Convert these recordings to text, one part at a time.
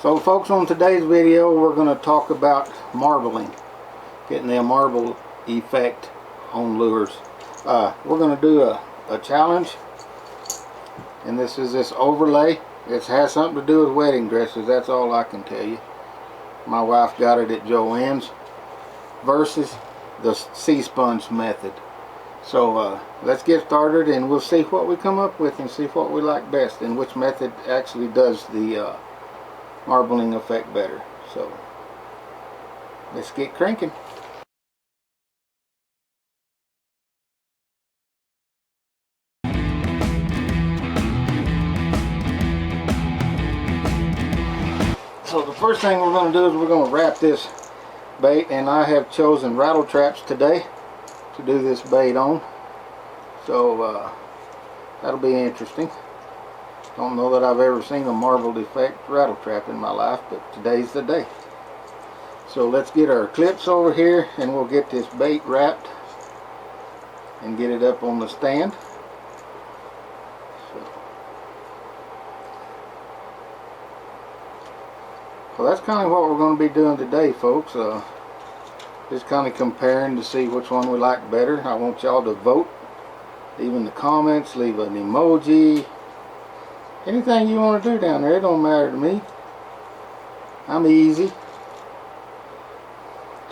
So folks, on today's video we're going to talk about marbling, getting the marble effect on lures. We're going to do a challenge, and this is this overlay. It has something to do with wedding dresses, that's all I can tell you. My wife got it at Joann's versus the sea sponge method. So let's get started and we'll see what we come up with and see what we like best and which method actually does the marbling effect better. So let's get cranking. So the first thing we're going to do is we're going to wrap this bait, and I have chosen rattle traps today to do this bait on. So that'll be interesting. Don't know that I've ever seen a marbled effect rattle trap in my life, but today's the day. So let's get our clips over here and we'll get this bait wrapped and get it up on the stand. So that's kind of what we're going to be doing today, folks. Just kind of comparing to see which one we like better. I want y'all to vote. Leave in the comments, leave an emoji. Anything you want to do down there, it don't matter to me. I'm easy.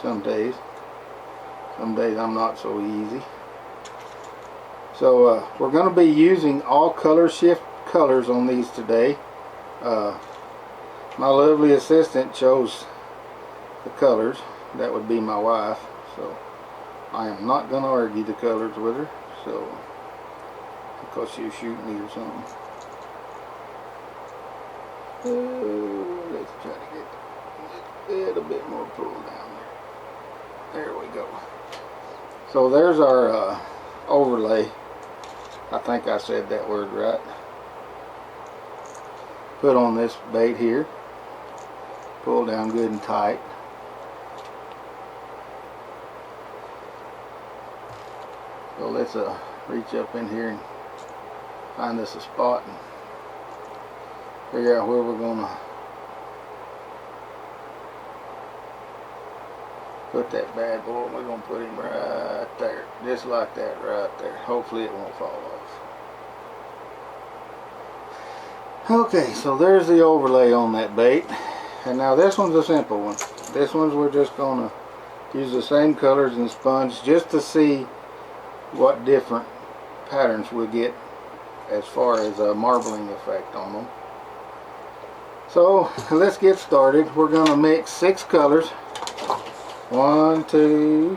Some days I'm not so easy. So we're going to be using all color shift colors on these today. My lovely assistant chose the colors. That would be my wife. So I am not going to argue the colors with her. So because she was shooting me or something. Let's try to get a little bit more pull down there. There we go. So there's our overlay. I think I said that word right. Put on this bait here. Pull down good and tight. So let's reach up in here and find us a spot and figure out where we're gonna put that bad boy. We're gonna put him right there, just like that, right there. Hopefully it won't fall off. Okay, so there's the overlay on that bait. And now this one's a simple one. This one's we're just gonna use the same colors and sponge just to see what different patterns we get as far as a marbling effect on them. So let's get started. We're gonna mix 6 colors. 1, 2,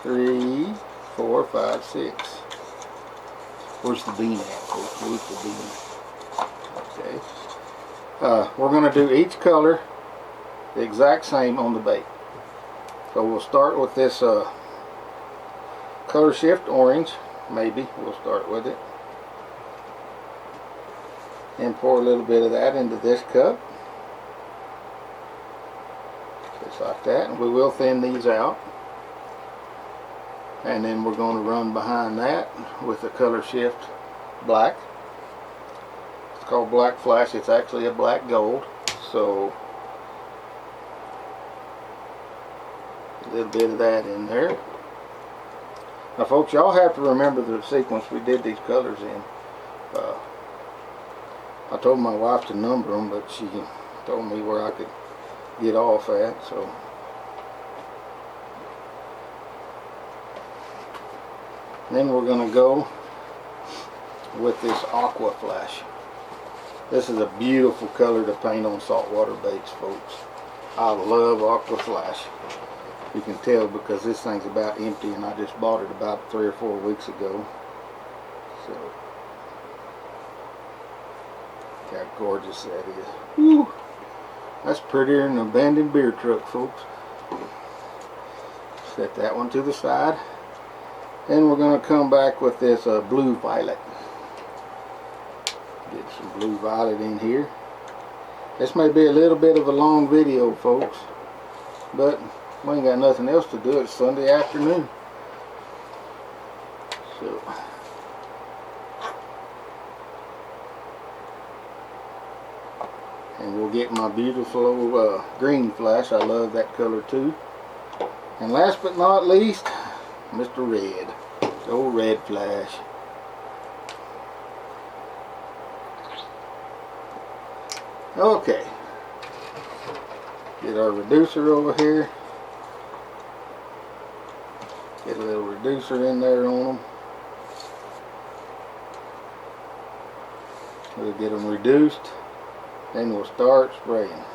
3, 4, 5, 6. Where's the bean at, folks? Where's the bean? Okay. We're gonna do each color the exact same on the bait. So we'll start with this color shift orange. Maybe we'll start with it and pour a little bit of that into this cup, just like that. And we will thin these out, and then we're going to run behind that with the color shift black. It's called black flash. It's actually a black gold. So a little bit of that in there. Now folks, y'all have to remember the sequence we did these colors in. I told my wife to number them, but she told me where I could get off at. So then we're going to go with this aqua flash. This is a beautiful color to paint on saltwater baits, folks. I love aqua flash. You can tell because this thing's about empty, and I just bought it about 3 or 4 weeks ago. So, look how gorgeous that is. Woo! That's prettier than an abandoned beer truck, folks. Set that one to the side. Then we're going to come back with this blue violet. Get some blue violet in here. This may be a little bit of a long video, folks, but we ain't got nothing else to do. It's Sunday afternoon. So and we'll will get my beautiful old green flash. I love that color too. And last but not least, Mr. Red. The old red flash. Okay. Get our reducer over here. Get a little reducer in there on them. We'll get them reduced. Then we'll start spraying. Look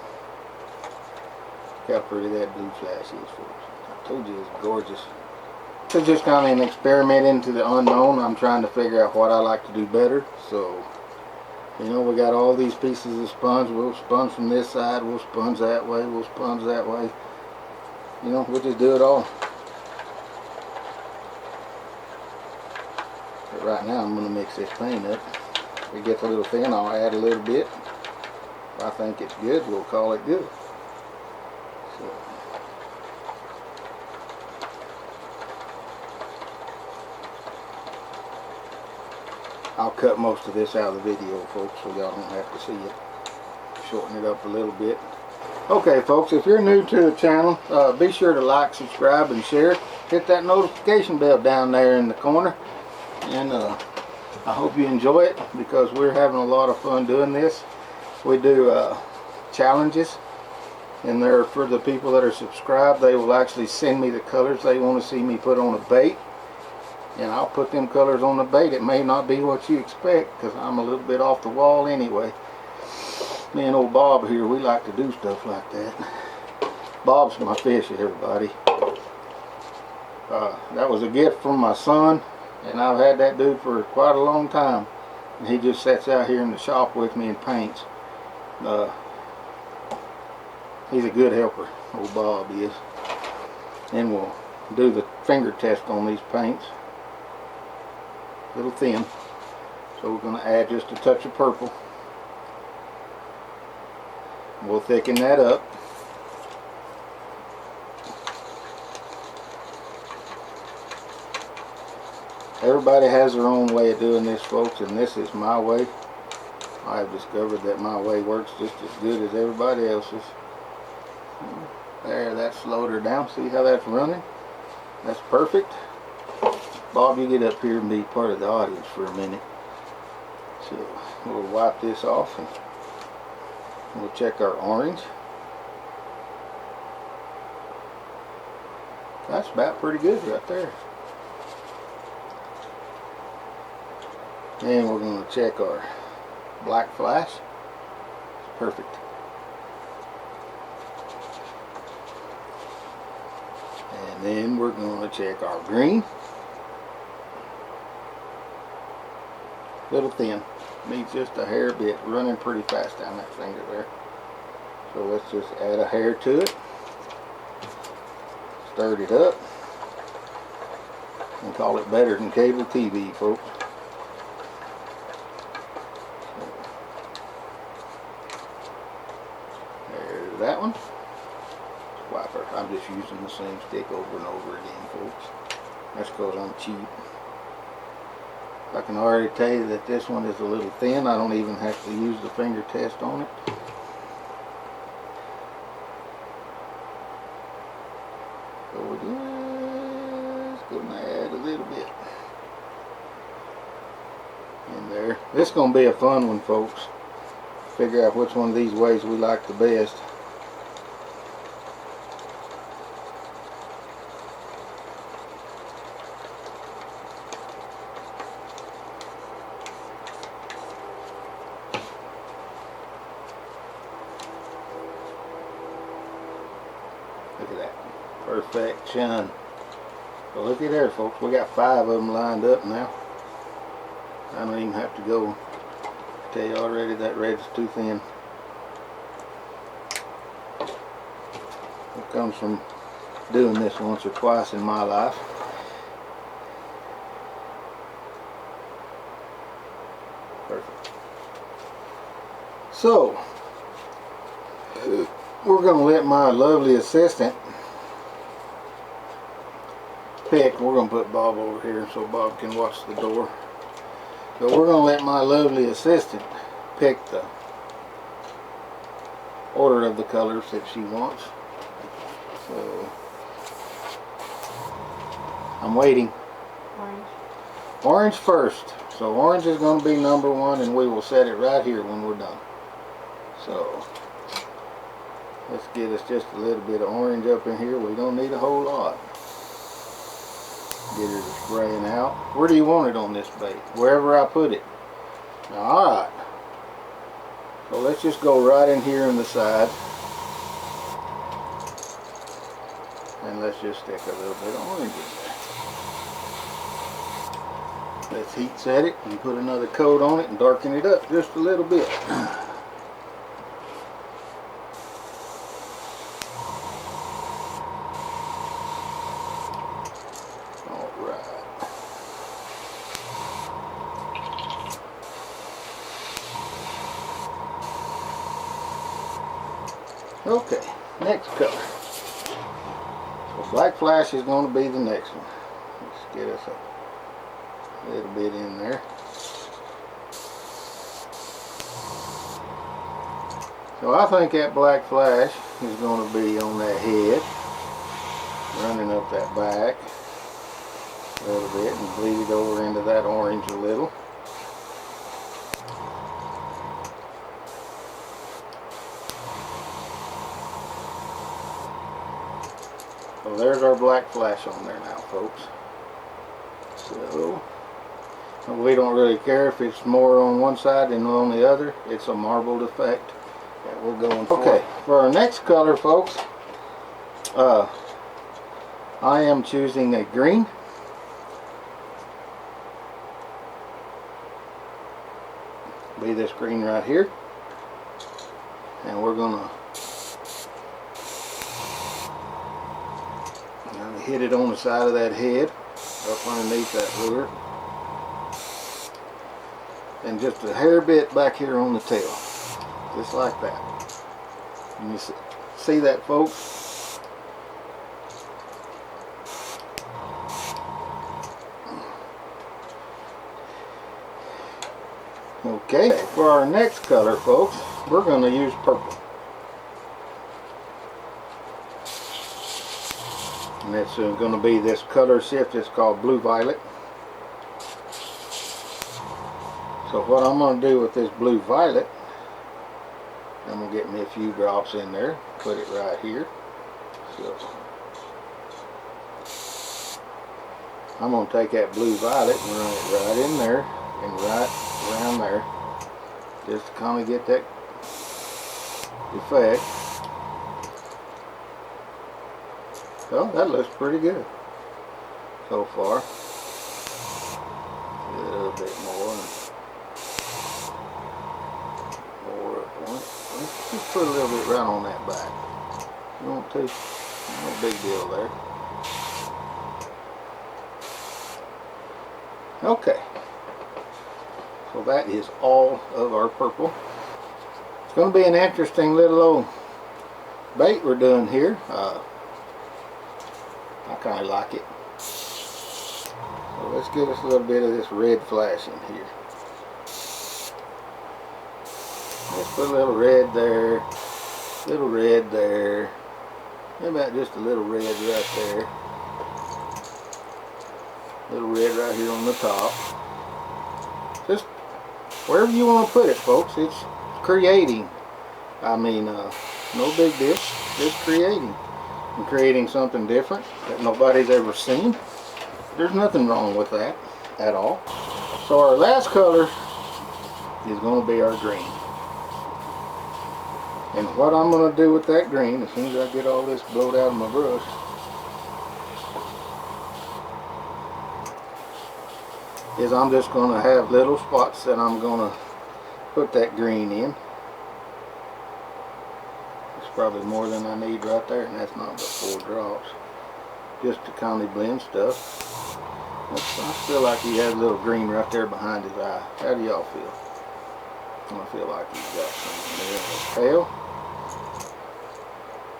how pretty that blue flash is, folks. I told you it's gorgeous. It's just kind of an experiment into the unknown. I'm trying to figure out what I like to do better. So, you know, we got all these pieces of sponge. We'll sponge from this side. We'll sponge that way. We'll sponge that way. You know, we'll just do it all. But right now I'm going to mix this paint up. If it gets a little thin, I'll add a little bit. If I think it's good, we'll call it good. So, I'll cut most of this out of the video, folks, so y'all don't have to see it. Shorten it up a little bit. Okay, folks, if you're new to the channel, be sure to like, subscribe, and share. Hit that notification bell down there in the corner. And I hope you enjoy it, because we're having a lot of fun doing this. We do challenges, and they're for the people that are subscribed. They will actually send me the colors they want to see me put on a bait, and I'll put them colors on the bait. It may not be what you expect, because I'm a little bit off the wall anyway. Me and old Bob here, we like to do stuff like that. Bob's my fish, everybody. That was a gift from my son, and I've had that dude for quite a long time. And he just sits out here in the shop with me and paints. He's a good helper, old Bob is. And we'll do the finger test on these paints. A little thin. So we're going to add just a touch of purple. We'll thicken that up. Everybody has their own way of doing this, folks, and this is my way. I have discovered that my way works just as good as everybody else's. There, that slowed her down. See how that's running? That's perfect. Bob, you get up here and be part of the audience for a minute. So we'll wipe this off and we'll check our orange. That's about pretty good right there. And we're going to check our black flash. It's perfect. And then we're going to check our green. Little thin. Needs just a hair bit. Running pretty fast down that finger there. So let's just add a hair to it. Stir it up. And call it better than cable TV, folks. There's that one. Wiper. I'm just using the same stick over and over again, folks. That's because I'm cheap. I can already tell you that this one is a little thin. I don't even have to use the finger test on it. So we're just going to add a little bit in there. This is going to be a fun one, folks. Figure out which one of these ways we like the best. Look at that. Perfection. So look at there, folks. We got 5 of them lined up now. I don't even have to go. Tell you already that red's too thin. It comes from doing this once or twice in my life. Perfect. So we're going to let my lovely assistant pick. We're going to put Bob over here so Bob can watch the door. So we're going to let my lovely assistant pick the order of the colors that she wants. So I'm waiting. Orange. Orange first. So orange is going to be number 1, and we will set it right here when we're done. So let's get us just a little bit of orange up in here. We don't need a whole lot. Get her to spraying out. Where do you want it on this bait? Wherever I put it. Alright. So let's just go right in here on the side. And let's just stick a little bit of orange in there. Let's heat set it and put another coat on it and darken it up just a little bit. Okay, next color. So black flash is going to be the next one. Let's get us a little bit in there. So I think that black flash is going to be on that head, running up that back a little bit and bleed it over into that orange a little. So there's our black flash on there now, folks. So we don't really care if it's more on one side than on the other. It's a marbled effect that we're going for. Okay, for our next color, folks, I am choosing a green. Be this green right here. And we're gonna hit it on the side of that head, up underneath that lure, and just a hair bit back here on the tail, just like that. And you see that, folks? Okay, for our next color, folks, we're going to use purple. And it's going to be this color shift. It's called blue violet. So what I'm going to do with this blue violet, I'm going to get me a few drops in there, put it right here. So I'm going to take that blue violet and run it right in there and right around there, just to kind of get that effect. So that looks pretty good so far. A little bit more up on it. Let's just put a little bit right on that back. You want to? No big deal there. Okay. So that is all of our purple. It's going to be an interesting little old bait we're doing here. I kind of like it. So let's give us a little bit of this red flash in here. Let's put a little red there, little red there, maybe about just a little red right there, little red right here on the top. Just wherever you want to put it, folks. It's creating. I mean, no big deal. Just creating. And creating something different that nobody's ever seen. There's nothing wrong with that at all. So our last color is going to be our green. And what I'm going to do with that green, as soon as I get all this blowed out of my brush, is I'm just going to have little spots that I'm going to put that green in. Probably more than I need right there, and that's not but 4 drops, just to kind of blend stuff. I feel like he has a little green right there behind his eye. How do y'all feel? I feel like he's got something there in his tail.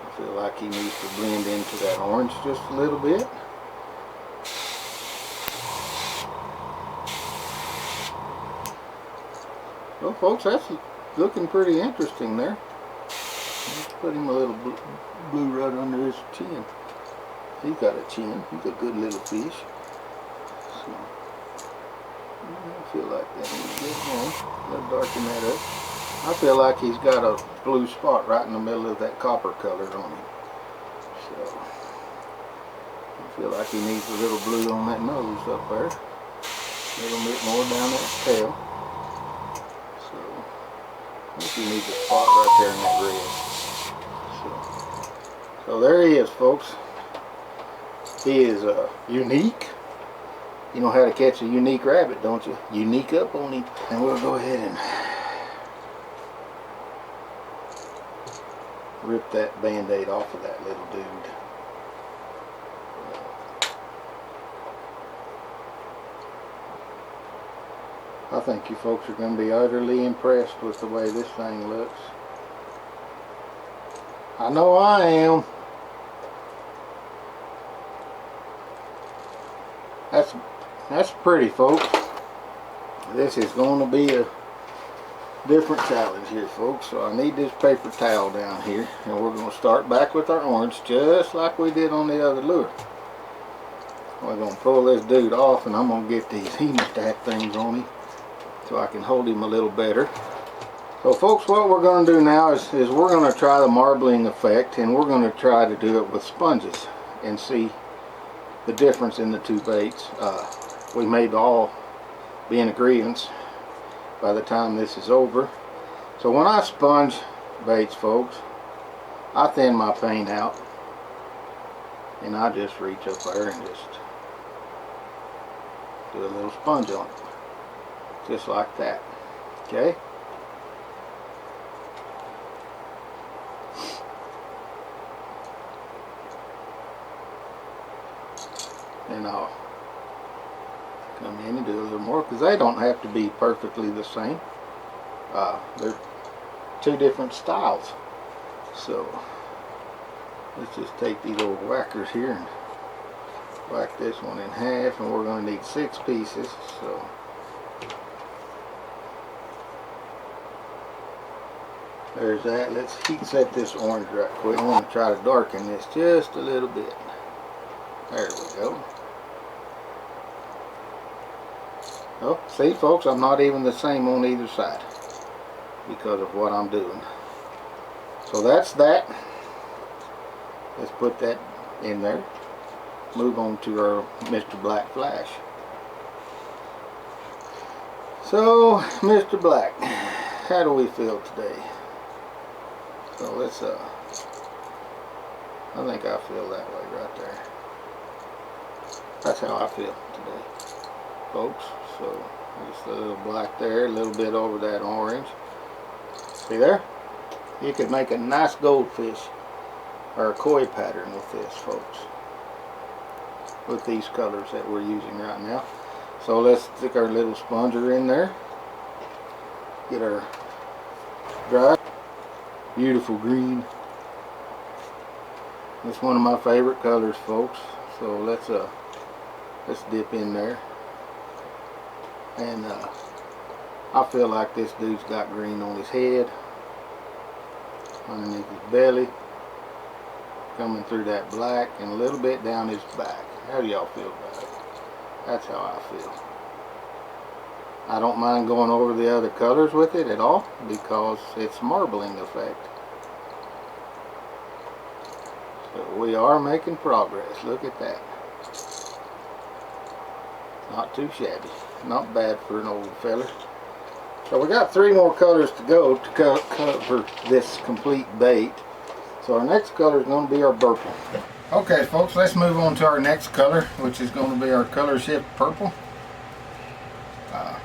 I feel like he needs to blend into that orange just a little bit. Well, folks, that's looking pretty interesting there. put him a little blue right under his chin. He's got a chin. He's a good little fish. So, I feel like that a little bit more. Let's darken that up. I feel like he's got a blue spot right in the middle of that copper color on him. So, I feel like he needs a little blue on that nose up there. A little bit more down that tail. So, I think he needs a spot right there in that red. So there he is, folks. He is unique. You know how to catch a unique rabbit, don't you? Unique up on him. And we'll go ahead and rip that band-aid off of that little dude. I think you folks are going to be utterly impressed with the way this thing looks. I know I am. That's pretty, folks. This is going to be a different challenge here, folks. So I need this paper towel down here, and we're going to start back with our orange just like we did on the other lure. We're going to pull this dude off, and I'm going to get these hemostat things on him so I can hold him a little better. So folks, what we're going to do now is we're going to try the marbling effect, and we're going to try to do it with sponges and see the difference in the two baits. We may all be in agreement by the time this is over. So when I sponge baits, folks, I thin my paint out, and I just reach up there and just do a little sponge on it, just like that. Okay. And I'll come in and do a little more, because they don't have to be perfectly the same. They're two different styles. So let's just take these old whackers here and whack this one in half, and we're going to need 6 pieces. So there's that. Let's heat set this orange right quick. I want to try to darken this just a little bit. There we go. Oh, see folks, I'm not even the same on either side because of what I'm doing. So that's that. Let's put that in there. Move on to our Mr. Black Flash. So, Mr. Black, how do we feel today? So let's, I think I feel that way right there. That's how I feel today, folks. So just a little black there, a little bit over that orange. See there? You could make a nice goldfish or a koi pattern with this, folks, with these colors that we're using right now. So let's stick our little sponger in there, get our dry, beautiful green. It's one of my favorite colors, folks. So let's dip in there. And I feel like this dude's got green on his head, underneath his belly, coming through that black, and a little bit down his back. How do y'all feel about it? That's how I feel. I don't mind going over the other colors with it at all, because it's marbling effect. So we are making progress. Look at that. Not too shabby. Not bad for an old fella. So we got 3 more colors to go to cover this complete bait. So our next color is going to be our purple. Okay folks, let's move on to our next color, which is going to be our color shift purple. I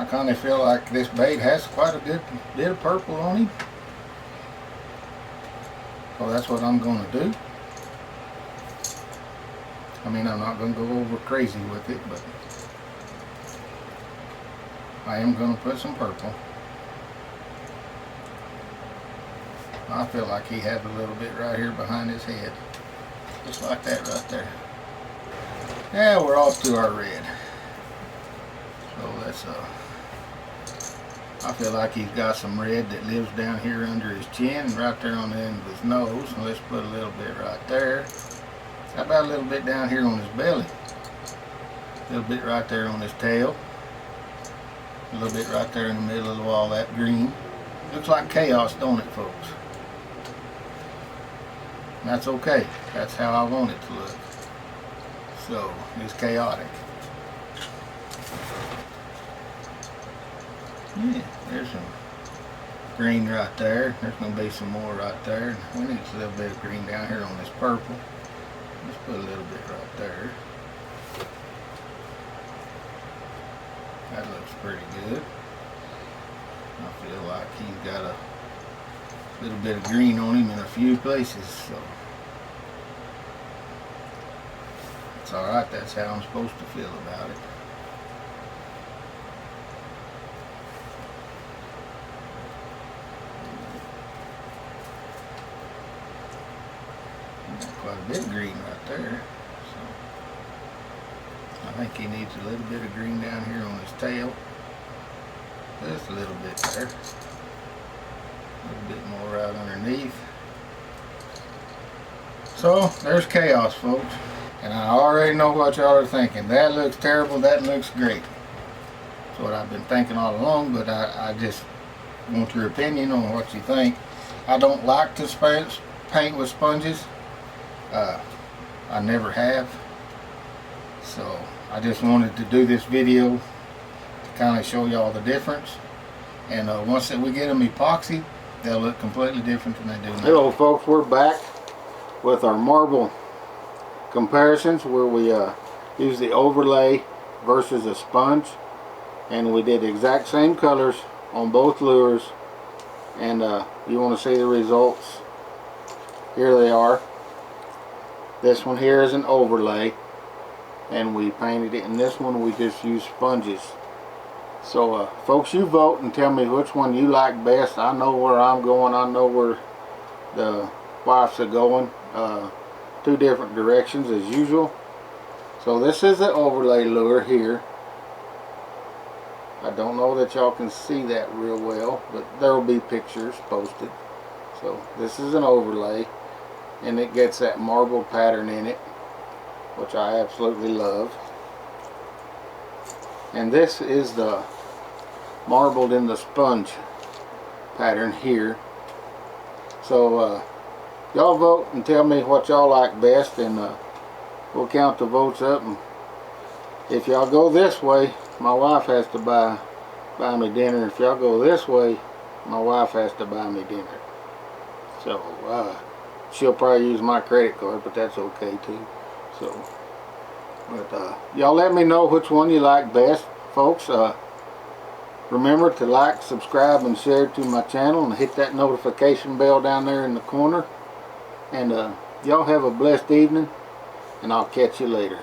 kind of feel like this bait has quite a good bit of purple on him. So that's what I'm going to do. I mean, I'm not going to go over crazy with it, but I am going to put some purple. I feel like he has a little bit right here behind his head. Just like that right there. Yeah, we're off to our red. So let's I feel like he's got some red that lives down here under his chin and right there on the end of his nose. So let's put a little bit right there. How about a little bit down here on his belly? A little bit right there on his tail. A little bit right there in the middle of all that green. Looks like chaos, don't it, folks? And that's okay. That's how I want it to look. So, it's chaotic. Yeah, there's some green right there. There's going to be some more right there. We need a little bit of green down here on this purple. Let's put a little bit right there. That looks pretty good. I feel like he's got a little bit of green on him in a few places, so it's alright. That's how I'm supposed to feel about it. Got quite a bit of green right there, so I think he needs a little bit of green down here on his tail. Just a little bit there. A little bit more right underneath. So, there's chaos, folks. And I already know what y'all are thinking. That looks terrible, that looks great. That's what I've been thinking all along, but I just want your opinion on what you think. I don't like to paint with sponges. I never have. So, I just wanted to do this video to kind of show y'all the difference. And once that we get them epoxy, they'll look completely different than they do now. Hello folks, we're back with our marble comparisons where we use the overlay versus a sponge, and we did the exact same colors on both lures, and you want to see the results. Here they are. This one here is an overlay and we painted it, and this one we just used sponges. So folks, you vote and tell me which one you like best. I know where I'm going, I know where the wives are going. Two different directions as usual. So this is the overlay lure here. I don't know that y'all can see that real well, but there will be pictures posted. So this is an overlay, and it gets that marble pattern in it, which I absolutely love. And this is the marbled in the sponge pattern here. So y'all vote and tell me what y'all like best, and we'll count the votes up, and if y'all go this way, my wife has to buy me dinner. If y'all go this way, my wife has to buy me dinner. So she'll probably use my credit card, but that's okay too. So but y'all let me know which one you like best, folks. Remember to like, subscribe, and share to my channel, and hit that notification bell down there in the corner. And y'all have a blessed evening, and I'll catch you later.